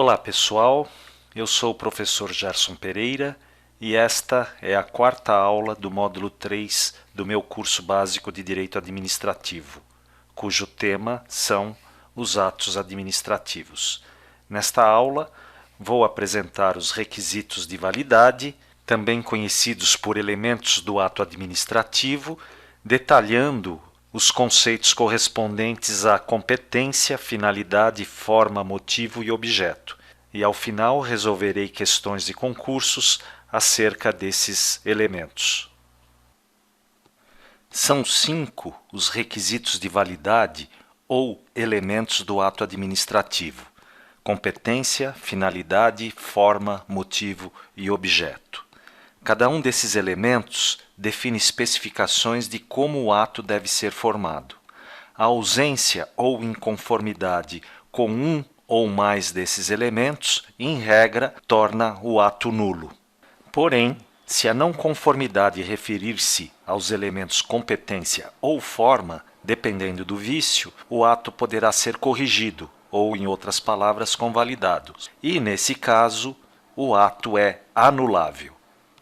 Olá pessoal, eu sou o professor Gerson Pereira e esta é a quarta aula do módulo 3 do meu curso básico de Direito Administrativo, cujo tema são os atos administrativos. Nesta aula vou apresentar os requisitos de validade, também conhecidos por elementos do ato administrativo, detalhando os conceitos correspondentes à competência, finalidade, forma, motivo e objeto. E ao final resolverei questões de concursos acerca desses elementos. São 5 os requisitos de validade ou elementos do ato administrativo: competência, finalidade, forma, motivo e objeto. Cada um desses elementos define especificações de como o ato deve ser formado. A ausência ou inconformidade com um ou mais desses elementos, em regra, torna o ato nulo. Porém, se a não conformidade referir-se aos elementos competência ou forma, dependendo do vício, o ato poderá ser corrigido, ou, em outras palavras, convalidado. E, nesse caso, o ato é anulável.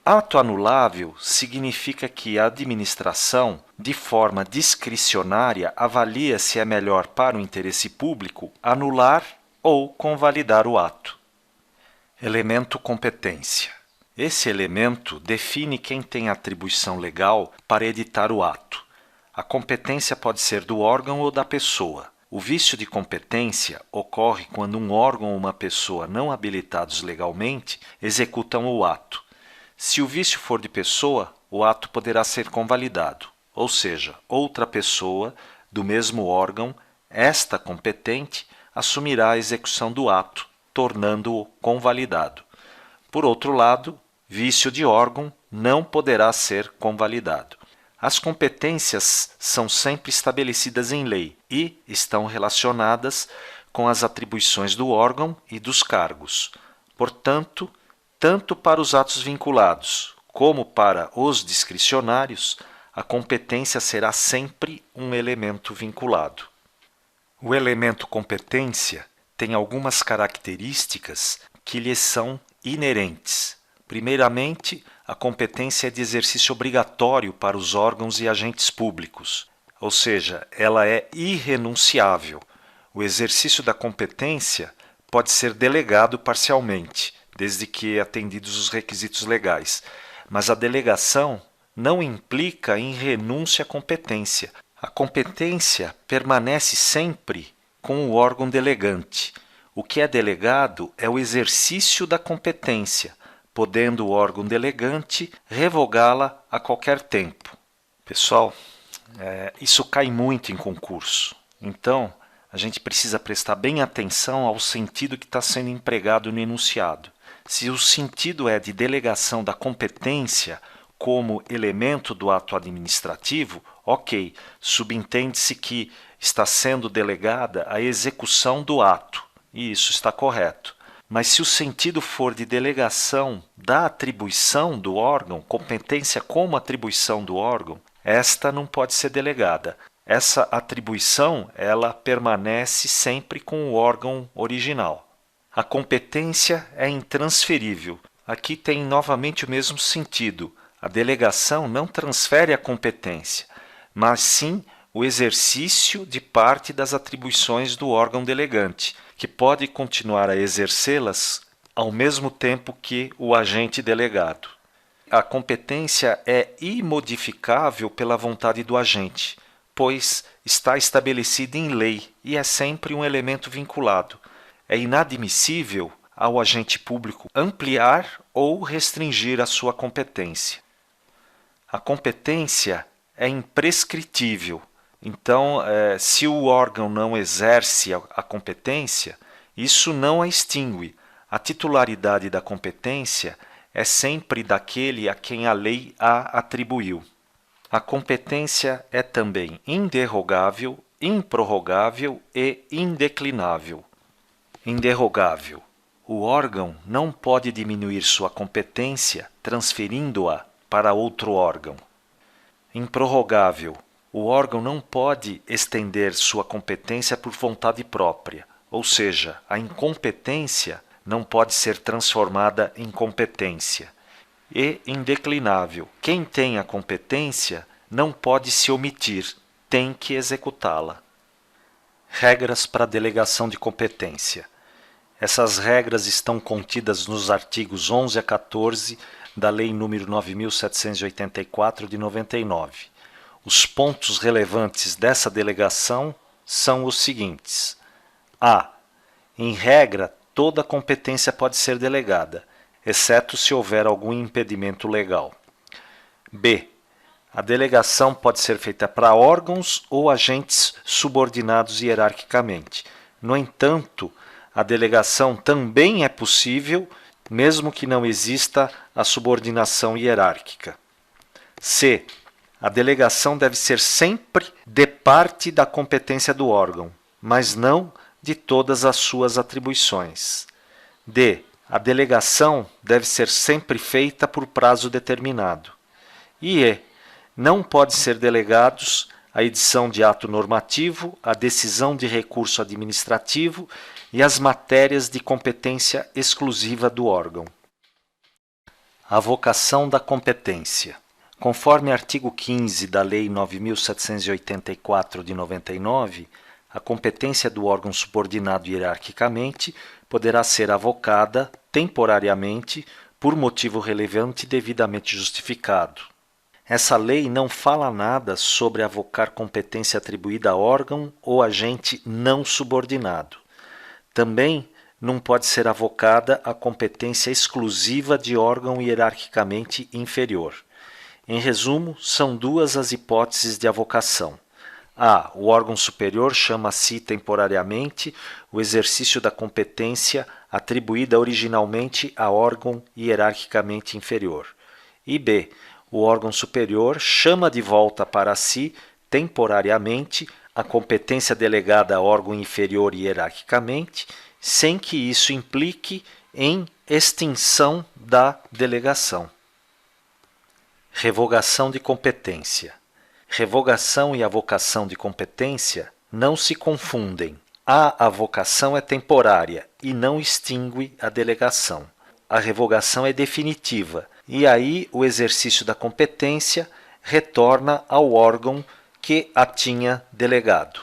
Ato anulável significa que a administração, de forma discricionária, avalia se é melhor para o interesse público anular ou convalidar o ato. Elemento competência. Esse elemento define quem tem atribuição legal para editar o ato. A competência pode ser do órgão ou da pessoa. O vício de competência ocorre quando um órgão ou uma pessoa não habilitados legalmente executam o ato. Se o vício for de pessoa, o ato poderá ser convalidado, ou seja, outra pessoa do mesmo órgão, esta competente, assumirá a execução do ato, tornando-o convalidado. Por outro lado, vício de órgão não poderá ser convalidado. As competências são sempre estabelecidas em lei e estão relacionadas com as atribuições do órgão e dos cargos. Portanto, tanto para os atos vinculados como para os discricionários, a competência será sempre um elemento vinculado. O elemento competência tem algumas características que lhe são inerentes. Primeiramente, a competência é de exercício obrigatório para os órgãos e agentes públicos, ou seja, ela é irrenunciável. O exercício da competência pode ser delegado parcialmente, desde que atendidos os requisitos legais. Mas a delegação não implica em renúncia à competência. A competência permanece sempre com o órgão delegante. O que é delegado é o exercício da competência, podendo o órgão delegante revogá-la a qualquer tempo. Pessoal, isso cai muito em concurso. Então, a gente precisa prestar bem atenção ao sentido que está sendo empregado no enunciado. Se o sentido é de delegação da competência como elemento do ato administrativo, ok, subentende-se que está sendo delegada a execução do ato, e isso está correto. Mas se o sentido for de delegação da atribuição do órgão, competência como atribuição do órgão, esta não pode ser delegada. Essa atribuição, ela permanece sempre com o órgão original. A competência é intransferível. Aqui tem novamente o mesmo sentido. A delegação não transfere a competência, mas sim o exercício de parte das atribuições do órgão delegante, que pode continuar a exercê-las ao mesmo tempo que o agente delegado. A competência é imodificável pela vontade do agente, pois está estabelecida em lei e é sempre um elemento vinculado. É inadmissível ao agente público ampliar ou restringir a sua competência. A competência é imprescritível. Então, se o órgão não exerce a competência, isso não a extingue. A titularidade da competência é sempre daquele a quem a lei a atribuiu. A competência é também inderrogável, improrrogável e indeclinável. Inderrogável. O órgão não pode diminuir sua competência transferindo-a para outro órgão. Improrrogável. O órgão não pode estender sua competência por vontade própria, ou seja, a incompetência não pode ser transformada em competência. E indeclinável, quem tem a competência não pode se omitir, tem que executá-la. Regras para a delegação de competência. Essas regras estão contidas nos artigos 11 a 14 da Lei nº 9.784 de 99. Os pontos relevantes dessa delegação são os seguintes. A. Em regra, toda competência pode ser delegada, exceto se houver algum impedimento legal. B. A delegação pode ser feita para órgãos ou agentes subordinados hierarquicamente. No entanto, a delegação também é possível, mesmo que não exista a subordinação hierárquica. C. A delegação deve ser sempre de parte da competência do órgão, mas não de todas as suas atribuições. D. A delegação deve ser sempre feita por prazo determinado. E E. Não pode ser delegados a edição de ato normativo, a decisão de recurso administrativo e as matérias de competência exclusiva do órgão. Avocação da competência. Conforme artigo 15 da Lei 9.784 de 99, a competência do órgão subordinado hierarquicamente poderá ser avocada temporariamente por motivo relevante e devidamente justificado. Essa lei não fala nada sobre avocar competência atribuída a órgão ou agente não subordinado. Também não pode ser avocada a competência exclusiva de órgão hierarquicamente inferior. Em resumo, são duas as hipóteses de avocação. A. O órgão superior chama-se temporariamente o exercício da competência atribuída originalmente a órgão hierarquicamente inferior. E B. O órgão superior chama de volta para si, temporariamente, a competência delegada a órgão inferior hierarquicamente, sem que isso implique em extinção da delegação. Revogação de competência. Revogação e avocação de competência não se confundem. A avocação é temporária e não extingue a delegação. A revogação é definitiva, e aí o exercício da competência retorna ao órgão que a tinha delegado.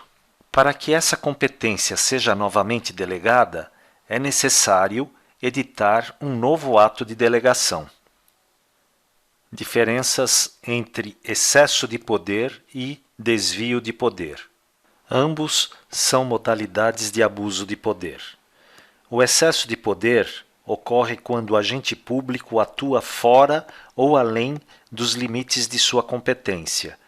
Para que essa competência seja novamente delegada, é necessário editar um novo ato de delegação. Diferenças entre excesso de poder e desvio de poder. Ambos são modalidades de abuso de poder. O excesso de poder ocorre quando o agente público atua fora ou além dos limites de sua competência.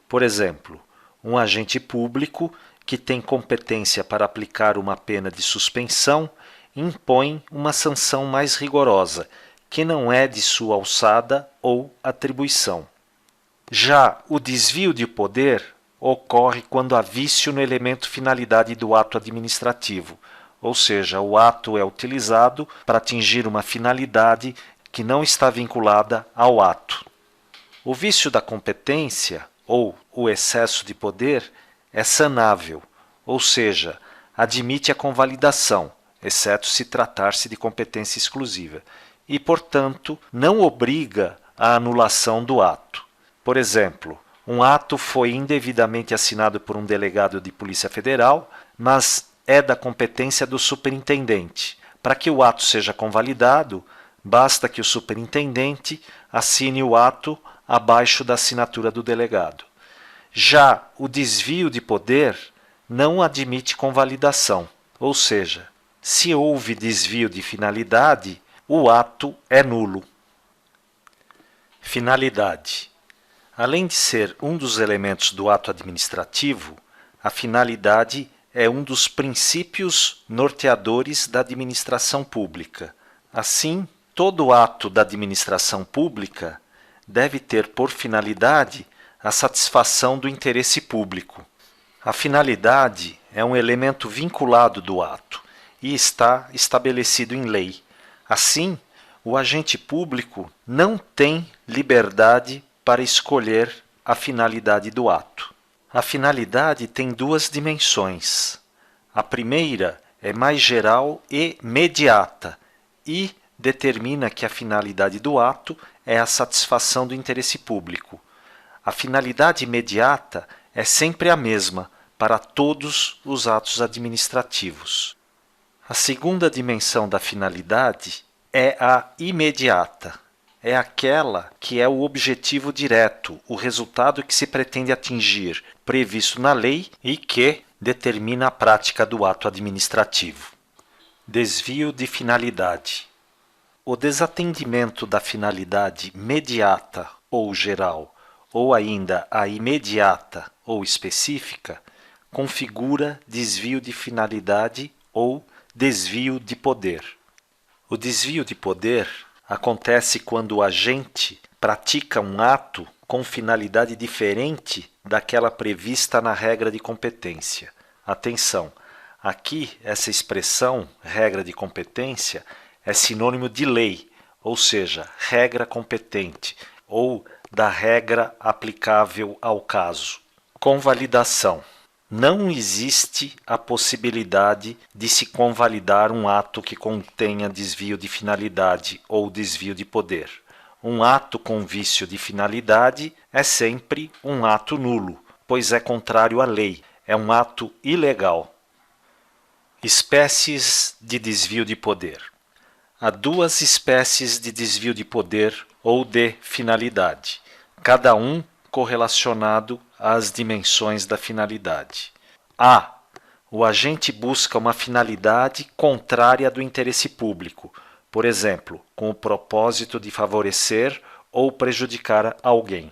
Por exemplo, um agente público que tem competência para aplicar uma pena de suspensão impõe uma sanção mais rigorosa, que não é de sua alçada ou atribuição. Já o desvio de poder ocorre quando há vício no elemento finalidade do ato administrativo, ou seja, o ato é utilizado para atingir uma finalidade que não está vinculada ao ato. O vício da competência, ou o excesso de poder, é sanável, ou seja, admite a convalidação, exceto se tratar-se de competência exclusiva, e, portanto, não obriga à anulação do ato. Por exemplo, um ato foi indevidamente assinado por um delegado de Polícia Federal, mas é da competência do superintendente. Para que o ato seja convalidado, basta que o superintendente assine o ato abaixo da assinatura do delegado. Já o desvio de poder não admite convalidação, ou seja, se houve desvio de finalidade, o ato é nulo. Finalidade. Além de ser um dos elementos do ato administrativo, a finalidade é um dos princípios norteadores da administração pública. Assim, todo ato da administração pública deve ter por finalidade a satisfação do interesse público. A finalidade é um elemento vinculado do ato e está estabelecido em lei. Assim, o agente público não tem liberdade para escolher a finalidade do ato. A finalidade tem duas dimensões. A primeira é mais geral e mediata, e determina que a finalidade do ato é a satisfação do interesse público. A finalidade imediata é sempre a mesma para todos os atos administrativos. A segunda dimensão da finalidade é a imediata. É aquela que é o objetivo direto, o resultado que se pretende atingir, previsto na lei e que determina a prática do ato administrativo. Desvio de finalidade. O desatendimento da finalidade mediata ou geral, ou ainda a imediata ou específica, configura desvio de finalidade ou desvio de poder. O desvio de poder acontece quando o agente pratica um ato com finalidade diferente daquela prevista na regra de competência. Atenção, aqui essa expressão, regra de competência, é sinônimo de lei, ou seja, regra competente, ou da regra aplicável ao caso. Convalidação. Não existe a possibilidade de se convalidar um ato que contenha desvio de finalidade ou desvio de poder. Um ato com vício de finalidade é sempre um ato nulo, pois é contrário à lei, é um ato ilegal. Espécies de desvio de poder. Há duas espécies de desvio de poder ou de finalidade, cada um correlacionado às dimensões da finalidade. A. O agente busca uma finalidade contrária do interesse público, por exemplo, com o propósito de favorecer ou prejudicar alguém.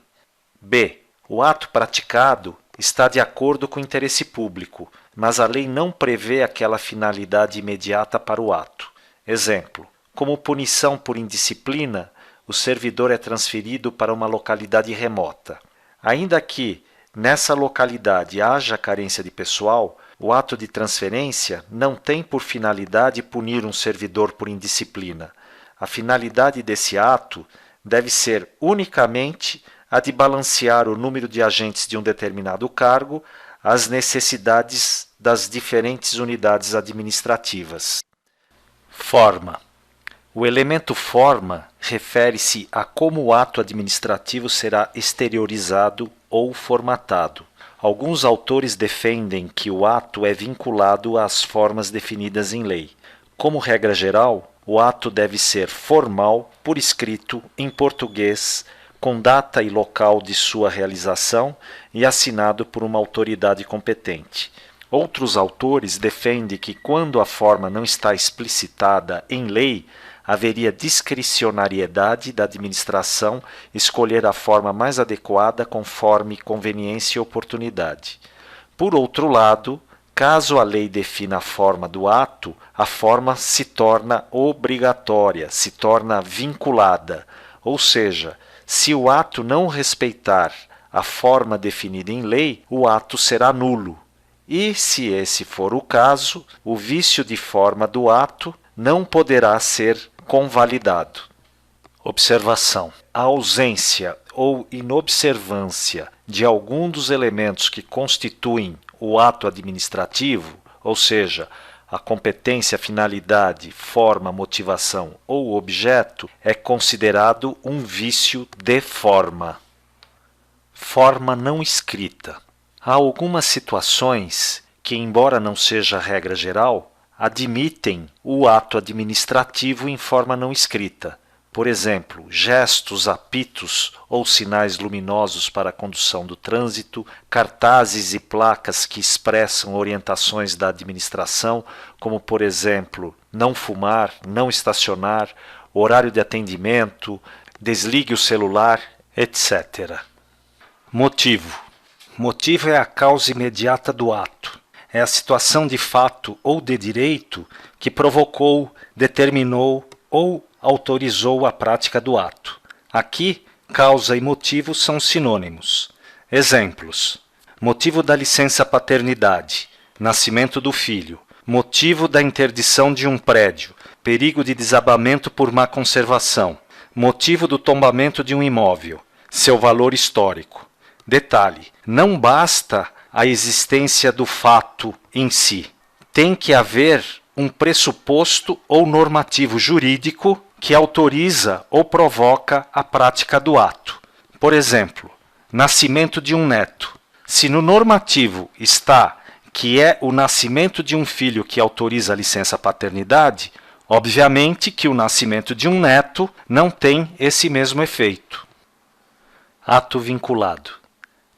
B. O ato praticado está de acordo com o interesse público, mas a lei não prevê aquela finalidade imediata para o ato. Exemplo: como punição por indisciplina, o servidor é transferido para uma localidade remota. Ainda que nessa localidade haja carência de pessoal, o ato de transferência não tem por finalidade punir um servidor por indisciplina. A finalidade desse ato deve ser unicamente a de balancear o número de agentes de um determinado cargo às necessidades das diferentes unidades administrativas. Forma. O elemento forma refere-se a como o ato administrativo será exteriorizado ou formatado. Alguns autores defendem que o ato é vinculado às formas definidas em lei. Como regra geral, o ato deve ser formal, por escrito, em português, com data e local de sua realização e assinado por uma autoridade competente. Outros autores defendem que, quando a forma não está explicitada em lei, haveria discricionariedade da administração escolher a forma mais adequada conforme conveniência e oportunidade. Por outro lado, caso a lei defina a forma do ato, a forma se torna obrigatória, se torna vinculada, ou seja, se o ato não respeitar a forma definida em lei, o ato será nulo. E, se esse for o caso, o vício de forma do ato não poderá ser convalidado. Observação: a ausência ou inobservância de algum dos elementos que constituem o ato administrativo, ou seja, a competência, finalidade, forma, motivação ou objeto, é considerado um vício de forma. Forma não escrita. Há algumas situações que, embora não seja regra geral, admitem o ato administrativo em forma não escrita. Por exemplo, gestos, apitos ou sinais luminosos para a condução do trânsito, cartazes e placas que expressam orientações da administração, como, por exemplo, não fumar, não estacionar, horário de atendimento, desligue o celular, etc. Motivo. Motivo é a causa imediata do ato. É a situação de fato ou de direito que provocou, determinou ou autorizou a prática do ato. Aqui, causa e motivo são sinônimos. Exemplos: motivo da licença paternidade, nascimento do filho; motivo da interdição de um prédio, perigo de desabamento por má conservação; motivo do tombamento de um imóvel, seu valor histórico. Detalhe: não basta a existência do fato em si. Tem que haver um pressuposto ou normativo jurídico que autoriza ou provoca a prática do ato. Por exemplo, nascimento de um neto. Se no normativo está que é o nascimento de um filho que autoriza a licença paternidade, obviamente que o nascimento de um neto não tem esse mesmo efeito. Ato vinculado.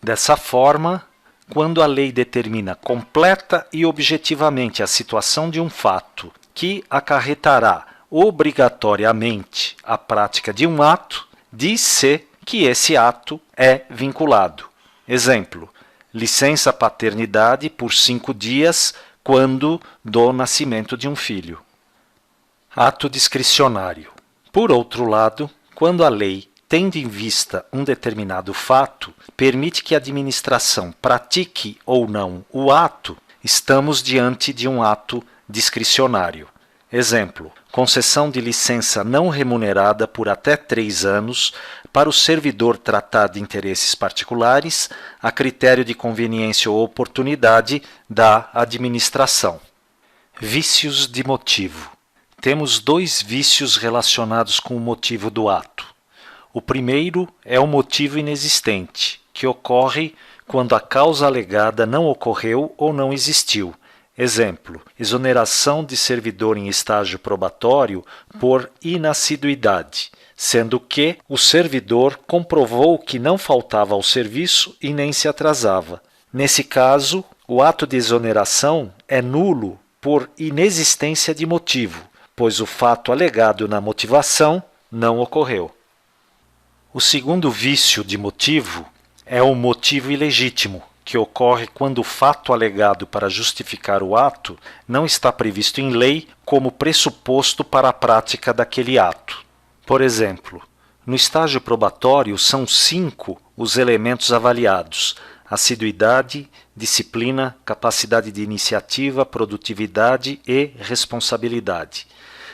Dessa forma, quando a lei determina completa e objetivamente a situação de um fato que acarretará obrigatoriamente a prática de um ato, diz-se que esse ato é vinculado. Exemplo, licença paternidade por 5 dias quando do nascimento de um filho. Ato discricionário. Por outro lado, quando a lei, tendo em vista um determinado fato, permite que a administração pratique ou não o ato, estamos diante de um ato discricionário. Exemplo, concessão de licença não remunerada por até 3 anos para o servidor tratar de interesses particulares a critério de conveniência ou oportunidade da administração. Vícios de motivo. Temos 2 vícios relacionados com o motivo do ato. O primeiro é o motivo inexistente, que ocorre quando a causa alegada não ocorreu ou não existiu. Exemplo, exoneração de servidor em estágio probatório por inassiduidade, sendo que o servidor comprovou que não faltava ao serviço e nem se atrasava. Nesse caso, o ato de exoneração é nulo por inexistência de motivo, pois o fato alegado na motivação não ocorreu. O segundo vício de motivo é o motivo ilegítimo, que ocorre quando o fato alegado para justificar o ato não está previsto em lei como pressuposto para a prática daquele ato. Por exemplo, no estágio probatório são 5 os elementos avaliados: assiduidade, disciplina, capacidade de iniciativa, produtividade e responsabilidade.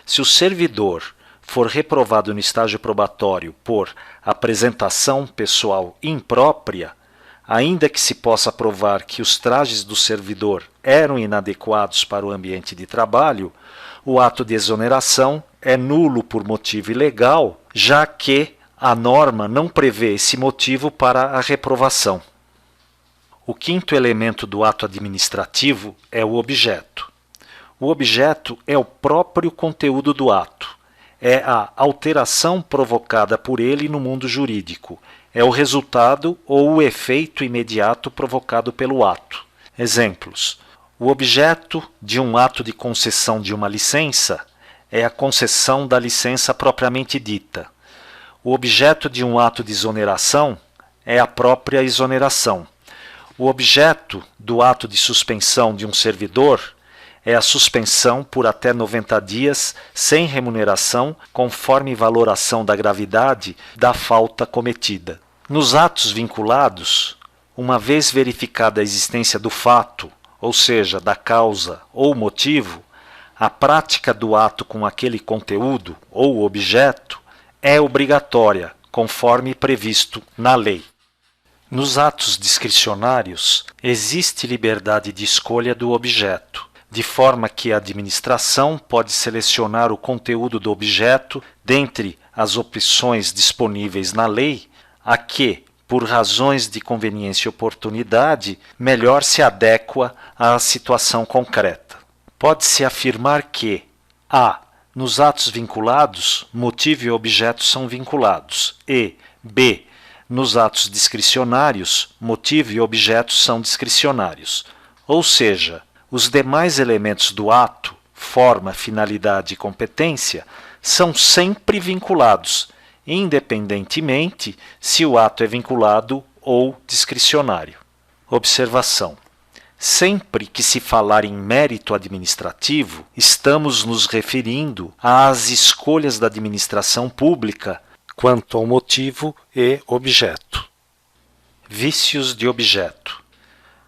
Se o servidor for reprovado no estágio probatório por apresentação pessoal imprópria, ainda que se possa provar que os trajes do servidor eram inadequados para o ambiente de trabalho, o ato de exoneração é nulo por motivo ilegal, já que a norma não prevê esse motivo para a reprovação. O quinto elemento do ato administrativo é o objeto. O objeto é o próprio conteúdo do ato. É a alteração provocada por ele no mundo jurídico. É o resultado ou o efeito imediato provocado pelo ato. Exemplos. O objeto de um ato de concessão de uma licença é a concessão da licença propriamente dita. O objeto de um ato de exoneração é a própria exoneração. O objeto do ato de suspensão de um servidor é a suspensão por até 90 dias sem remuneração, conforme valoração da gravidade da falta cometida. Nos atos vinculados, uma vez verificada a existência do fato, ou seja, da causa ou motivo, a prática do ato com aquele conteúdo ou objeto é obrigatória, conforme previsto na lei. Nos atos discricionários, existe liberdade de escolha do objeto, de forma que a administração pode selecionar o conteúdo do objeto dentre as opções disponíveis na lei, a que, por razões de conveniência e oportunidade, melhor se adequa à situação concreta. Pode-se afirmar que a. Nos atos vinculados, motivo e objeto são vinculados, e b. Nos atos discricionários, motivo e objeto são discricionários. Ou seja, os demais elementos do ato, forma, finalidade e competência, são sempre vinculados, independentemente se o ato é vinculado ou discricionário. Observação. Sempre que se falar em mérito administrativo, estamos nos referindo às escolhas da administração pública quanto ao motivo e objeto. Vícios de objeto.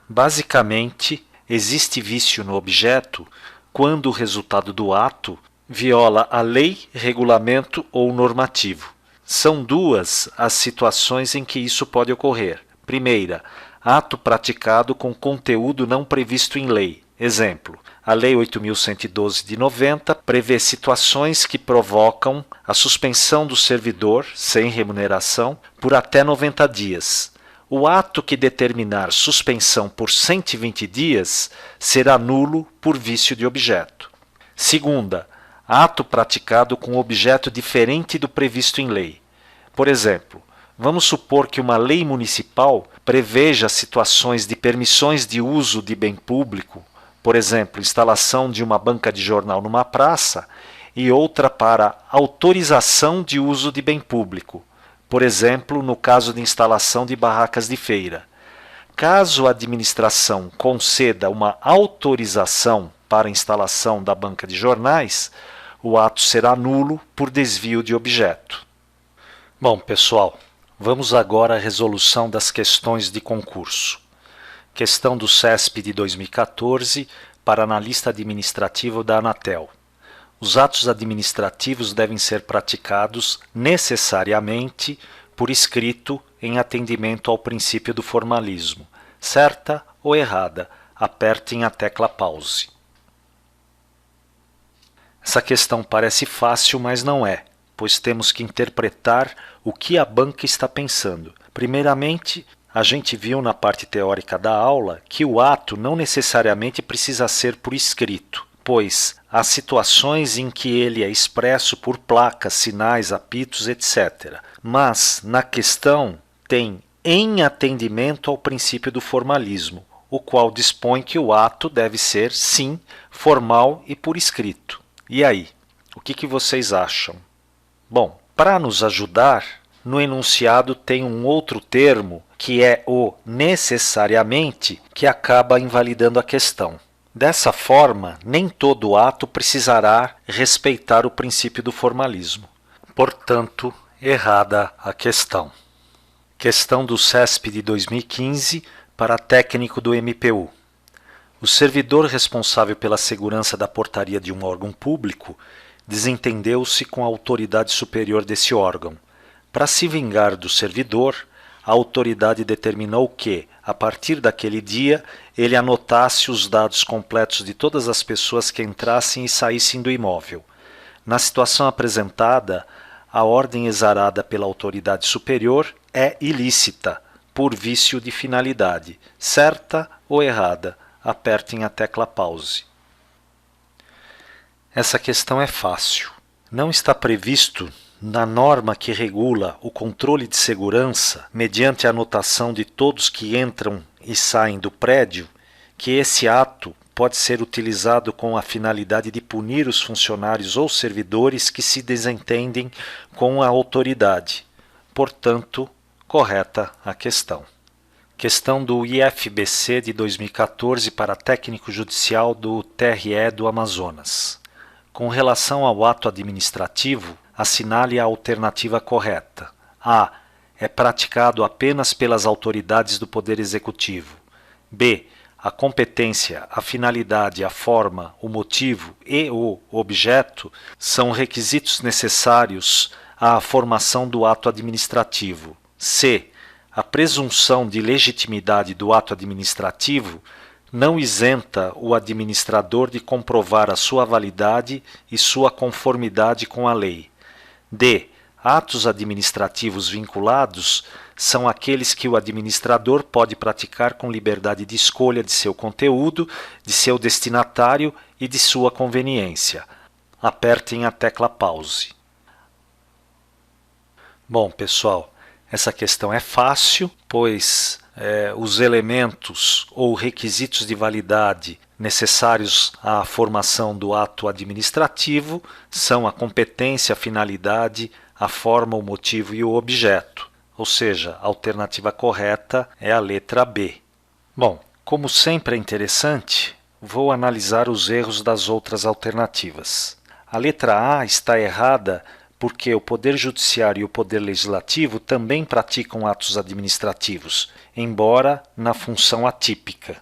Basicamente, existe vício no objeto quando o resultado do ato viola a lei, regulamento ou normativo. São 2 as situações em que isso pode ocorrer. Primeira, ato praticado com conteúdo não previsto em lei. Exemplo, a Lei 8.112 de 90 prevê situações que provocam a suspensão do servidor, sem remuneração, por até 90 dias. O ato que determinar suspensão por 120 dias será nulo por vício de objeto. Segunda, ato praticado com objeto diferente do previsto em lei. Por exemplo, vamos supor que uma lei municipal preveja situações de permissões de uso de bem público, por exemplo, instalação de uma banca de jornal numa praça, e outra para autorização de uso de bem público, por exemplo, no caso de instalação de barracas de feira. Caso a administração conceda uma autorização para a instalação da banca de jornais, o ato será nulo por desvio de objeto. Bom, pessoal, vamos agora à resolução das questões de concurso. Questão do CESP de 2014 para analista administrativo da Anatel. Os atos administrativos devem ser praticados necessariamente por escrito em atendimento ao princípio do formalismo. Certa ou errada? Apertem a tecla pause. Essa questão parece fácil, mas não é, pois temos que interpretar o que a banca está pensando. Primeiramente, a gente viu na parte teórica da aula que o ato não necessariamente precisa ser por escrito, pois há situações em que ele é expresso por placas, sinais, apitos, etc. Mas, na questão, tem em atendimento ao princípio do formalismo, o qual dispõe que o ato deve ser, sim, formal e por escrito. E aí, o que vocês acham? Bom, para nos ajudar, no enunciado tem um outro termo, que é o necessariamente, que acaba invalidando a questão. Dessa forma, nem todo ato precisará respeitar o princípio do formalismo. Portanto, errada a questão. Questão do CESP de 2015 para técnico do MPU. O servidor responsável pela segurança da portaria de um órgão público desentendeu-se com a autoridade superior desse órgão. Para se vingar do servidor, a autoridade determinou que, a partir daquele dia, ele anotasse os dados completos de todas as pessoas que entrassem e saíssem do imóvel. Na situação apresentada, a ordem exarada pela autoridade superior é ilícita, por vício de finalidade. Certa ou errada? Apertem a tecla pause. Essa questão é fácil. Não está previsto na norma que regula o controle de segurança, mediante a anotação de todos que entram e saem do prédio, que esse ato pode ser utilizado com a finalidade de punir os funcionários ou servidores que se desentendem com a autoridade. Portanto, correta a questão. Questão do IFBC de 2014 para técnico judicial do TRE do Amazonas. Com relação ao ato administrativo, assinale a alternativa correta. A. É praticado apenas pelas autoridades do Poder Executivo. B. A competência, a finalidade, a forma, o motivo e o objeto são requisitos necessários à formação do ato administrativo. C. A presunção de legitimidade do ato administrativo não isenta o administrador de comprovar a sua validade e sua conformidade com a lei. D. Atos administrativos vinculados são aqueles que o administrador pode praticar com liberdade de escolha de seu conteúdo, de seu destinatário e de sua conveniência. Apertem a tecla pause. Bom, pessoal, essa questão é fácil, pois os elementos ou requisitos de validade necessários à formação do ato administrativo são a competência, a finalidade, a forma, o motivo e o objeto. Ou seja, a alternativa correta é a letra B. Bom, como sempre é interessante, vou analisar os erros das outras alternativas. A letra A está errada porque o Poder Judiciário e o Poder Legislativo também praticam atos administrativos, embora na função atípica.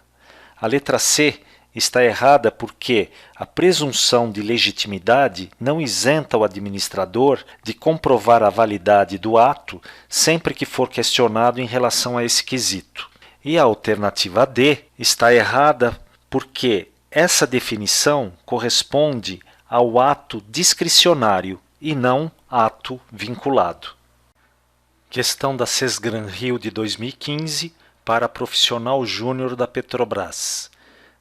A letra C está errada porque a presunção de legitimidade não isenta o administrador de comprovar a validade do ato sempre que for questionado em relação a esse quesito. E a alternativa D está errada porque essa definição corresponde ao ato discricionário e não ato vinculado. Questão da Sesgran Rio de 2015 para profissional júnior da Petrobras.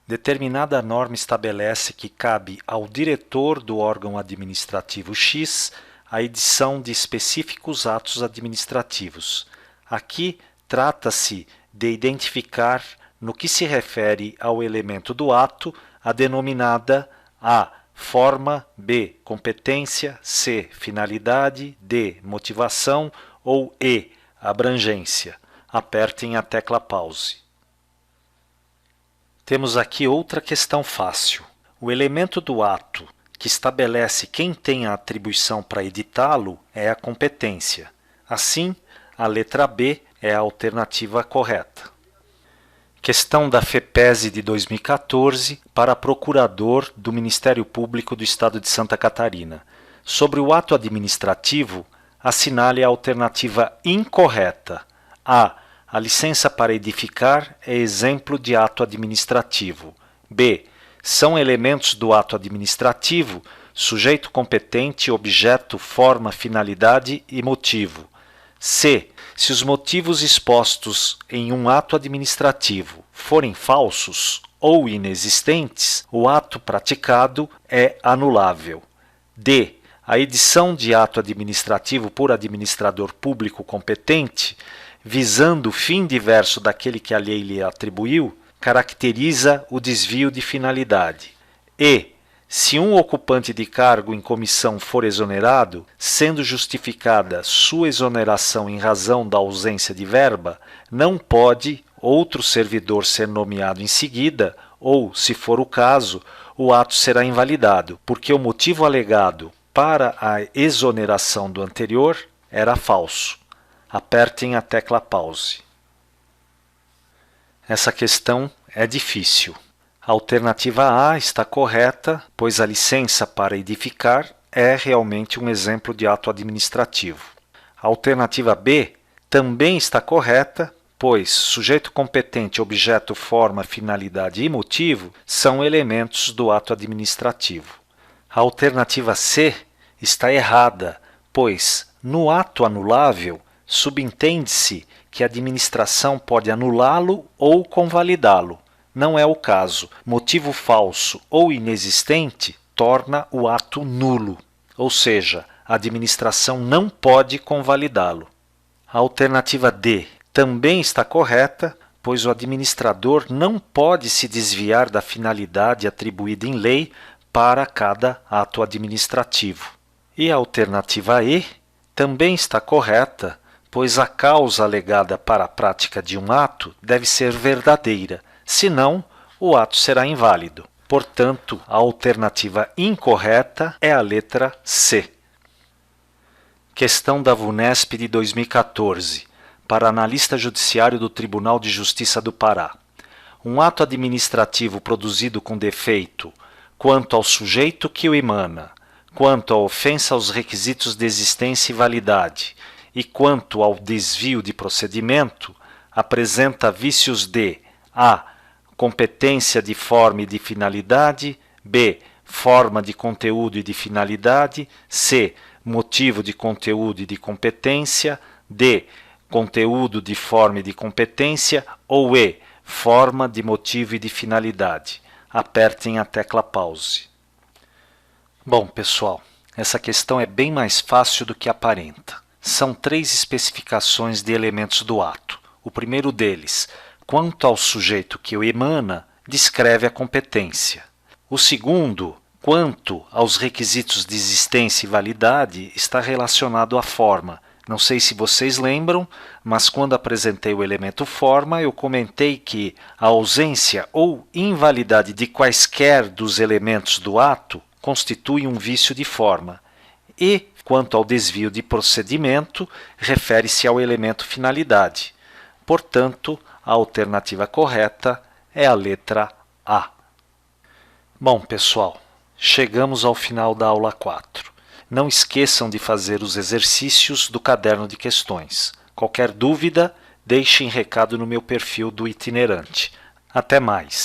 Determinada norma estabelece que cabe ao diretor do órgão administrativo X a edição de específicos atos administrativos. Aqui trata-se de identificar, no que se refere ao elemento do ato, a denominada A. Forma, B. Competência, C. Finalidade, D. Motivação ou E. Abrangência. Apertem a tecla pause. Temos aqui outra questão fácil. O elemento do ato que estabelece quem tem a atribuição para editá-lo é a competência. Assim, a letra B é a alternativa correta. Questão da FEPESE de 2014 para procurador do Ministério Público do Estado de Santa Catarina. Sobre o ato administrativo, assinale a alternativa incorreta. A. A licença para edificar é exemplo de ato administrativo. B. São elementos do ato administrativo sujeito competente, objeto, forma, finalidade e motivo. C. Se os motivos expostos em um ato administrativo forem falsos ou inexistentes, o ato praticado é anulável. D. A edição de ato administrativo por administrador público competente, visando o fim diverso daquele que a lei lhe atribuiu, caracteriza o desvio de finalidade. E. Se um ocupante de cargo em comissão for exonerado, sendo justificada sua exoneração em razão da ausência de verba, não pode outro servidor ser nomeado em seguida, ou, se for o caso, o ato será invalidado, porque o motivo alegado para a exoneração do anterior era falso. Apertem a tecla pause. Essa questão é difícil. A alternativa A está correta, pois a licença para edificar é realmente um exemplo de ato administrativo. A alternativa B também está correta, pois sujeito competente, objeto, forma, finalidade e motivo são elementos do ato administrativo. A alternativa C está errada, pois no ato anulável subentende-se que a administração pode anulá-lo ou convalidá-lo. Não é o caso. Motivo falso ou inexistente torna o ato nulo, ou seja, a administração não pode convalidá-lo. A alternativa D também está correta, pois o administrador não pode se desviar da finalidade atribuída em lei para cada ato administrativo. E a alternativa E também está correta, pois a causa alegada para a prática de um ato deve ser verdadeira, senão o ato será inválido. Portanto, a alternativa incorreta é a letra C. Questão da VUNESP de 2014, para analista judiciário do Tribunal de Justiça do Pará. Um ato administrativo produzido com defeito quanto ao sujeito que o emana, quanto à ofensa aos requisitos de existência e validade e quanto ao desvio de procedimento, apresenta vícios de A. Competência de forma e de finalidade, B. Forma de conteúdo e de finalidade, C. Motivo de conteúdo e de competência, D. Conteúdo de forma e de competência, ou E. Forma de motivo e de finalidade. Apertem a tecla pause. Bom, pessoal, essa questão é bem mais fácil do que aparenta. São 3 especificações de elementos do ato. O primeiro deles, quanto ao sujeito que o emana, descreve a competência. O segundo, quanto aos requisitos de existência e validade, está relacionado à forma. Não sei se vocês lembram, mas quando apresentei o elemento forma, eu comentei que a ausência ou invalidade de quaisquer dos elementos do ato constitui um vício de forma. E, quanto ao desvio de procedimento, refere-se ao elemento finalidade. Portanto, a alternativa correta é a letra A. Bom, pessoal, chegamos ao final da aula 4. Não esqueçam de fazer os exercícios do caderno de questões. Qualquer dúvida, deixem recado no meu perfil do itinerante. Até mais!